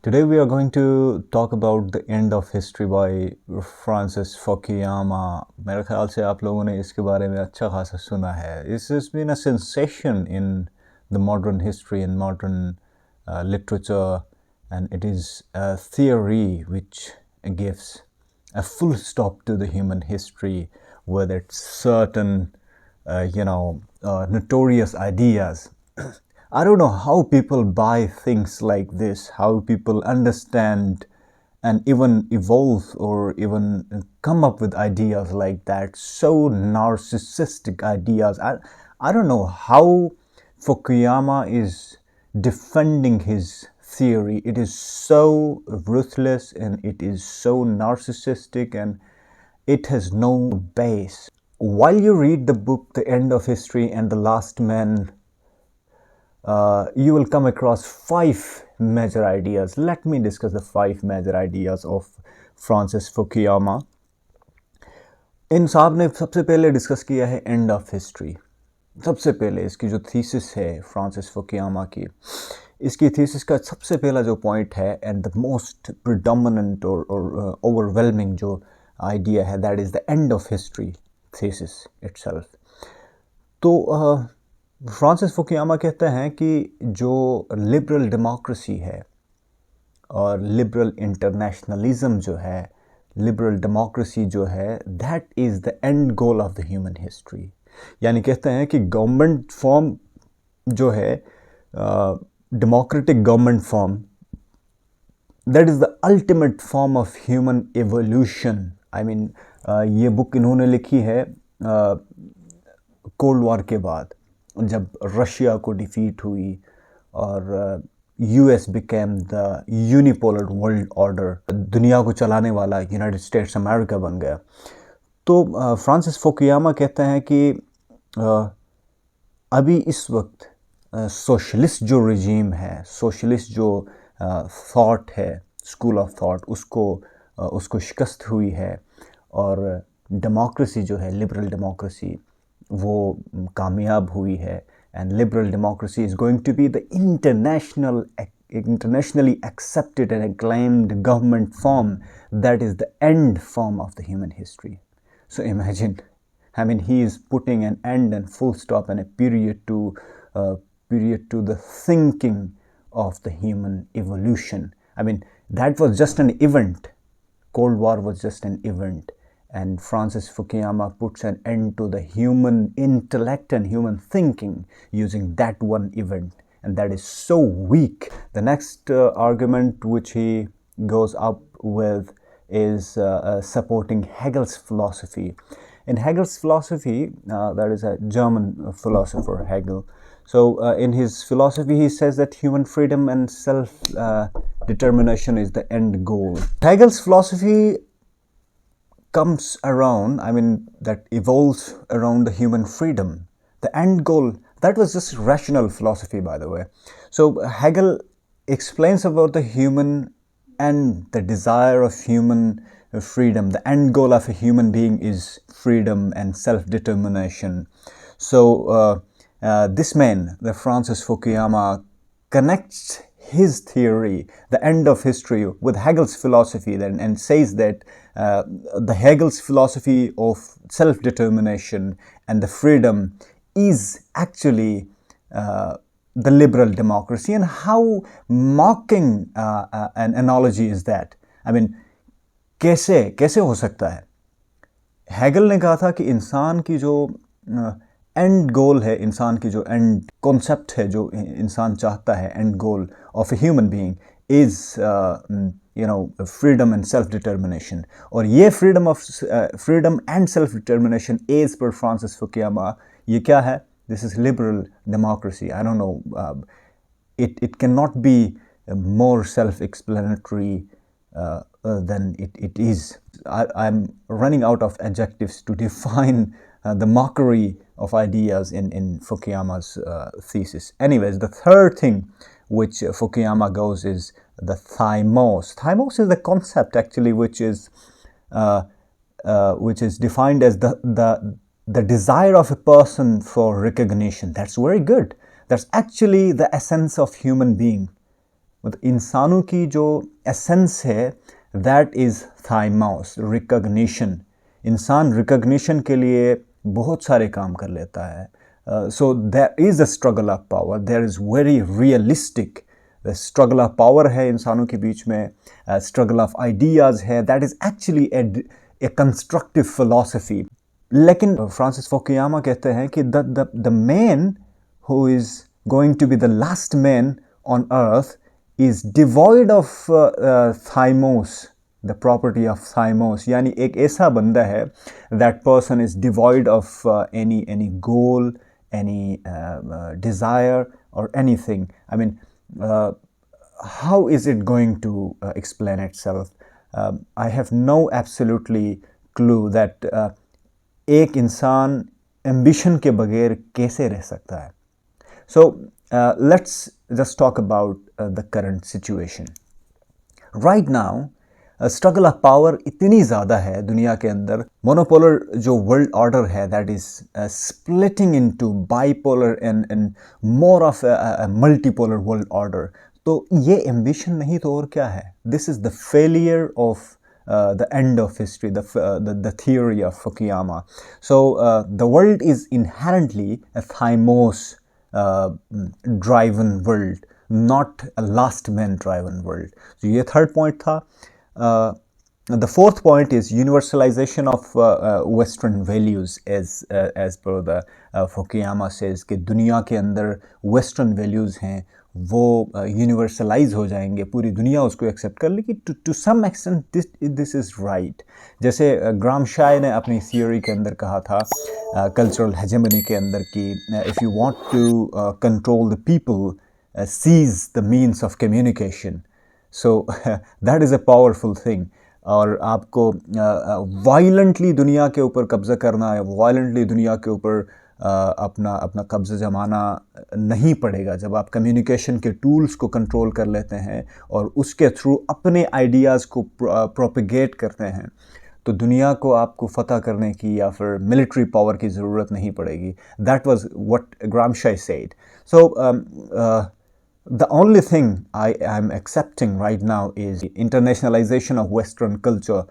Today we are going to talk about the end of history by Francis Fukuyama. मेरे ख्याल से आप लोगों ने इसके बारे में अच्छा खासा सुना है. This has been a sensation in the modern history and modern literature, and it is a theory which gives a full stop to the human history with its certain, notorious ideas. I don't know how people buy things like this, how people understand and even evolve or even come up with ideas like that. So narcissistic ideas. I don't know how Fukuyama is defending his theory. It is so ruthless and it is so narcissistic and it has no base. While you read the book The End of History and The Last Man, you will come across 5 major ideas. Let me discuss the 5 major ideas of Francis Fukuyama. इन साहब ने सबसे पहले discuss किया है end of history. सबसे पहले इसकी जो थीसिस है फ्रांसिस फुकुयामा की, इसकी थीसिस का सबसे पहला जो पॉइंट है एंड द मोस्ट प्रिडोमिनेंट और ओवरवेलमिंग जो आइडिया है, that is the end of history thesis itself. तो फ्रांसिस फुकुयामा कहते हैं कि जो लिबरल डेमोक्रेसी है और लिबरल इंटरनेशनलिज्म जो है, लिबरल डेमोक्रेसी जो है, that is the end goal of the human history. यानी कहते हैं कि गवर्नमेंट फॉर्म जो है, democratic government form, that is the ultimate form of human evolution. I mean ये बुक इन्होंने लिखी है कोल्ड वॉर के बाद, जब रशिया को डिफीट हुई और US became the unipolar world order, दुनिया को चलाने वाला यूनाइटेड स्टेट्स अमेरिका बन गया. तो फ्रांसिस फुकुयामा कहते हैं कि अभी इस वक्त सोशलिस्ट जो रिजीम है, सोशलिस्ट जो थॉट है, स्कूल ऑफ थॉट, उसको शिकस्त हुई है और डेमोक्रेसी जो है, लिबरल डेमोक्रेसी, वो कामयाब हुई है. And liberal democracy is going to be the internationally accepted and acclaimed government form that is the end form of the human history. So imagine, I mean, he is putting an end and full stop and a period to the thinking of the human evolution. I mean, that was just an event. Cold War was just an event. And Francis Fukuyama puts an end to the human intellect and human thinking using that one event. And that is so weak. The next argument which he goes up with is supporting Hegel's philosophy. In Hegel's philosophy, that is a German philosopher, Hegel. So in his philosophy, he says that human freedom and self-determination is the end goal. Hegel's philosophy comes around, I mean, that evolves around the human freedom. The end goal, that was just rational philosophy, by the way. So Hegel explains about the human and the desire of human freedom. The end goal of a human being is freedom and self-determination. So this man, the Francis Fukuyama, connects his theory, the end of history, with Hegel's philosophy then, and says that the Hegel's philosophy of self-determination and the freedom is actually the liberal democracy. And how mocking an analogy is that? I mean, कैसे हो सकता है? Hegel ने कहा था कि इंसान की जो एंड गोल है, इंसान की जो एंड कॉन्सेप्ट है, जो इंसान चाहता है, and goal of a human being is freedom and self determination. और ये freedom and self determination as per Francis Fukuyama, ये क्या है? This is liberal democracy. I don't know, it cannot be more self-explanatory than it is. I'm running out of adjectives to define the mockery of ideas in Fukuyama's thesis. Anyways, the third thing which Fukuyama goes is the Thymos. Thymos is the concept actually which is defined as the desire of a person for recognition. That's very good. That's actually the essence of human being. मतलब इंसानों की जो essence है that is thymos, recognition. इंसान recognition के लिए बहुत सारे काम कर लेता है. So there is a struggle of power, there is very realistic struggle of power है इंसानों के बीच में, स्ट्रगल ऑफ आइडियाज़ है, that is actually a constructive philosophy. लेकिन फ्रांसिस फोकुयामा कहते हैं कि the man who is going to be the last man on earth is devoid of thymos, the property of thymos. यानी एक ऐसा बंदा है, that person is devoid of any goal, any desire or anything. I mean, how is it going to explain itself? I have no absolutely clue that एक इंसान ambition के बगैर कैसे रह सकता है. So let's just talk about the current situation. Right now, struggle of power इतनी ज़्यादा है दुनिया के अंदर. Monopolar जो world order है, that is splitting into bipolar and more of a multipolar world order. तो ये ambition नहीं तो और क्या है? This is the failure of the end of history, the theory of Fukuyama. So the world is inherently a thymos driven world, not a last man driven world. So ये third point था. The fourth point is universalization of Western values, as per the Fukuyama says कि दुनिया के अंदर Western values हैं वो universalise हो जाएंगे, पूरी दुनिया उसको एक्सेप्ट कर लेगी. To some extent this is right. जैसे ग्रामशाय ने अपनी थियोरी के अंदर कहा था कल्चरल हेजेमनी के अंदर कि if you want to control the people seize the means of communication. So that is a powerful thing. और आपको वायलेंटली दुनिया के ऊपर कब्ज़ा करना है, वायलेंटली दुनिया के ऊपर अपना कब्ज़ा जमाना नहीं पड़ेगा. जब आप कम्युनिकेशन के टूल्स को कंट्रोल कर लेते हैं और उसके थ्रू अपने आइडियाज़ को प्रोपेगेट करते हैं, तो दुनिया को आपको फतह करने की या फिर मिलिट्री पावर की ज़रूरत नहीं पड़ेगी. That was what Gramsci said. So the only thing I am accepting right now is internationalization of Western culture.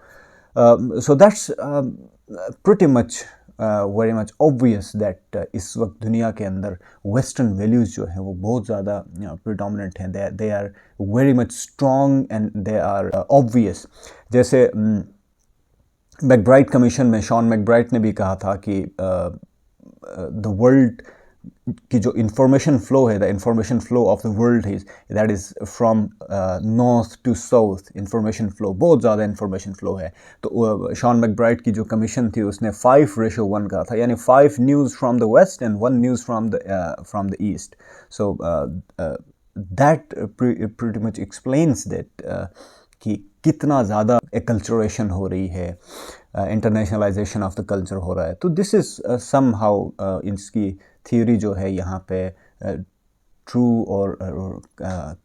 So that's pretty much very much obvious that इस वक्त दुनिया के अंदर Western values जो हैं वो बहुत ज़्यादा predominant हैं. They are very much strong and they are obvious. जैसे मैकब्राइट कमीशन में शॉन मैकब्राइट ने भी कहा था कि the world की जो इंफॉर्मेशन फ्लो है, the information flow of the world is that is from north to south. Information flow बहुत ज़्यादा इंफॉर्मेशन फ्लो है. तो शॉन मैकब्राइट की जो कमीशन थी उसने 5:1 कहा था, यानी 5 news from the west and 1 news from the east. So that pretty much explains that कि कितना ज़्यादा एक्लचरेशन हो रही है, इंटरनेशनलाइजेशन ऑफ द कल्चर हो रहा है. तो दिस इज़ सम हाउ इसकी थियोरी जो है यहाँ पे ट्रू और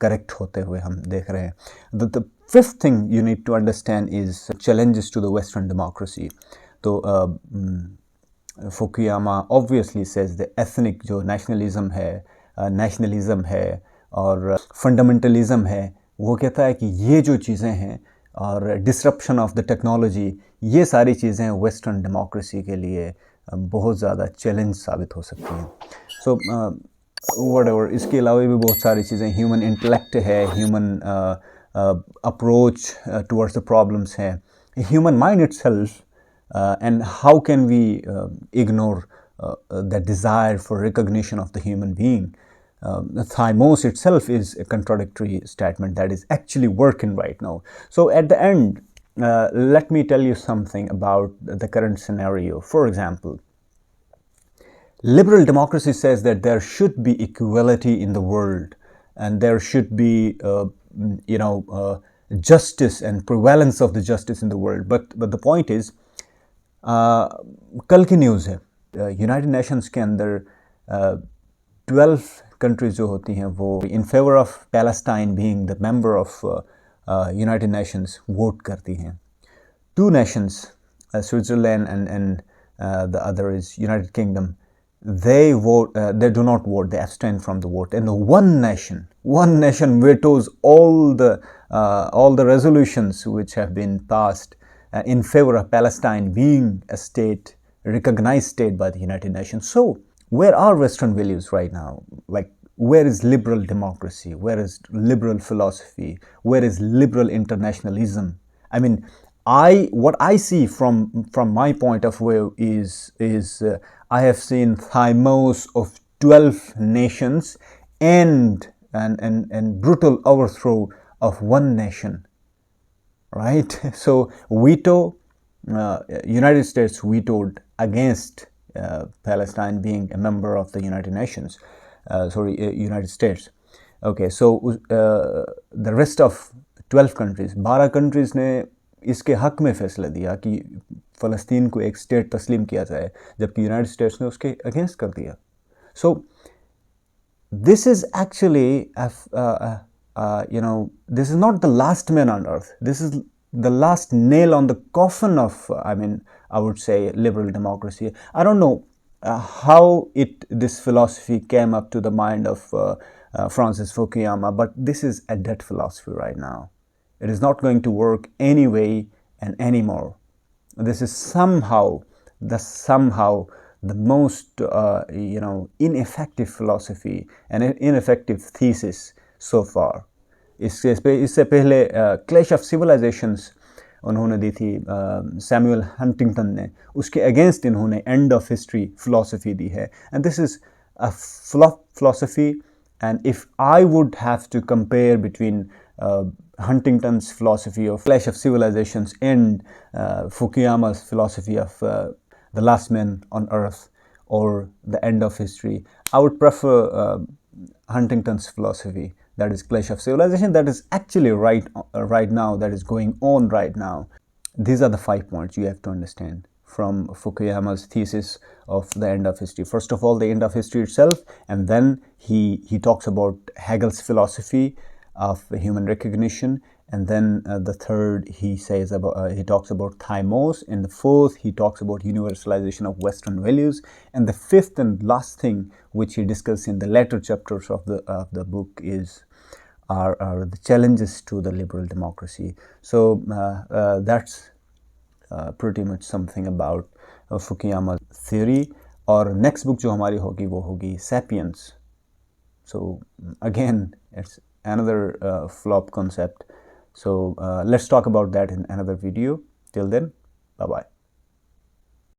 करेक्ट होते हुए हम देख रहे हैं. The fifth thing you need to understand is challenges to the western democracy. तो Fukuyama obviously says the ethnic जो नेशनलिज्म है और फंडामेंटलिज्म है, वो कहता है कि ये जो चीज़ें हैं और डिसरप्शन ऑफ द टेक्नोलॉजी, ये सारी चीज़ें वेस्टर्न डेमोक्रेसी के लिए बहुत ज़्यादा चैलेंज साबित हो सकती हैं. सो व्हाटएवर, इसके अलावा भी बहुत सारी चीज़ें, ह्यूमन इंटेलेक्ट है, human approach towards the problems है, human mind itself, and how can we ignore the desire for recognition of the human being. Thymos itself is a contradictory statement that is actually working right now. So at the end, let me tell you something about the current scenario. For example, liberal democracy says that there should be equality in the world and there should be justice and prevalence of the justice in the world. But the point is, कल की news है, United Nations के अंदर 12 countries जो होती हैं वो in favour of Palestine being the member of United Nations vote करती हैं. 2 nations, Switzerland and the other is United Kingdom, they do not vote, they abstain from the vote. And the one nation One nation vetoes all the resolutions which have been passed in favor of Palestine being a state, recognized state by the United Nations. So where are Western values right now? Like, where is liberal democracy? Where is liberal philosophy? Where is liberal internationalism? I mean, what I see from my point of view is I have seen Thymos of 12 nations and brutal overthrow of one nation, right? So United States vetoed against Palestine being a member of the United Nations, United States. Okay, so the rest of 12 countries, 12 countries ने इसके हक में फैसला दिया कि फ़लस्तीन को एक state तस्लीम किया जाए, जबकि यूनाइटेड स्टेट्स ने उसके अगेंस्ट कर दिया. So this is actually this is not the last man on earth. This is the last nail on the coffin of, I would say, liberal democracy. I don't know how this philosophy came up to the mind of Francis Fukuyama, but this is a dead philosophy right now. It is not going to work anyway and anymore. This is somehow the most ineffective philosophy and ineffective thesis so far. इससे पहले clash of civilisations उन्होंने दी थी Samuel Huntington ने, उसके against इन्होंने end of history philosophy दी है. And this is a philosophy, and if I would have to compare between Huntington's philosophy of Clash of Civilizations and Fukuyama's philosophy of the last man on earth or the end of history, I would prefer Huntington's philosophy, that is Clash of Civilization, that is actually right now, that is going on right now. These are the 5 points you have to understand from Fukuyama's thesis of the end of history. First of all, the end of history itself, and then he talks about Hegel's philosophy of human recognition, and then the third he talks about Thymos, and the fourth he talks about universalization of Western values, and the fifth and last thing which he discusses in the later chapters of the book are the challenges to the liberal democracy. So that's pretty much something about Fukuyama's theory. और next book जो हमारी होगी वो होगी Sapiens. So again, it's another flop concept. So let's talk about that in another video. Till then, bye bye.